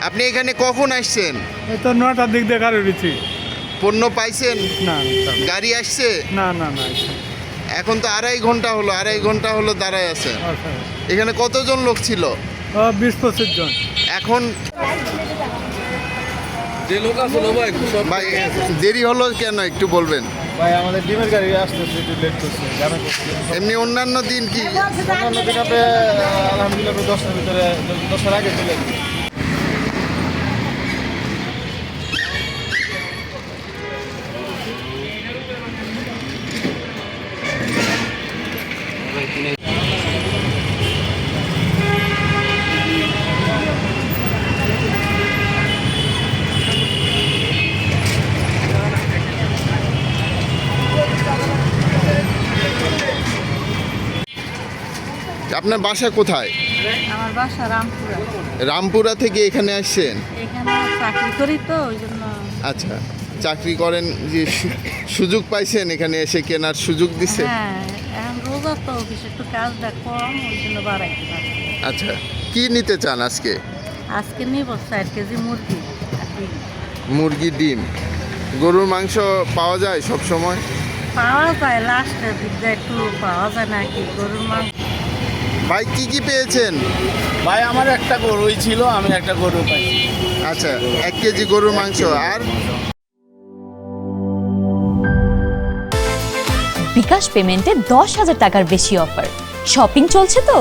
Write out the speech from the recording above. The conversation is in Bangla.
আপনি এখানে কখন আসছেন? এই তো 9টার দিক দিয়ে গাড়ি উঠেছি। পণ্য পাইছেন? না গাড়ি আসছে? না। এখন তো আড়াই ঘন্টা হলো দাঁড়ায় আছে। আচ্ছা। এখানে কতজন লোক ছিল? 20-25 জন। এখন যে লোক আসলো ভাই সব ভাই দেরি হলো কেন একটু বলবেন? ভাই আমাদের ডিমের গাড়ি আসতেছে, একটু লেট করছে, জানা করছে। এমনি অন্যান্য দিন কি? অন্যান্য দিন আপনি আলহামদুলিল্লাহ 10টার ভিতরে 10টার আগে চলে আসবে। আপনার বাসা কোথায়? আমার বাসা রামপুরা। রামপুরা থেকে এখানে আসছেন? এখানে চাকরি করি তো ওই জন্য। আচ্ছা, চাকরি করেন, যে সুযোগ পাইছেন এখানে এসে কেনার সুযোগ দিছে? হ্যাঁ, এখন রোজা তো অফিসে একটু কাজটা কম, ওই জন্য বাড়াইতে পারছি। আচ্ছা, কি নিতে চান আজকে? আজকে নিব 4 কেজি মুরগি আর ডিম। মুরগি, ডিম। গরুর মাংস পাওয়া যায় সব সময়? পাওয়া যায়, লাস্টের দিক দিয়ে একটু পাওয়া যায় নাকি গরুর মাংস। ভাই কি কি পেয়েছেন? ভাই আমার একটা গরুই ছিল, আমি একটা গরু পাইছি। আচ্ছা, 1 কেজি গরুর মাংস। আর বিকাশ পেমেন্টে 10,000 টাকার বেশি অফার। শপিং চলছে তো।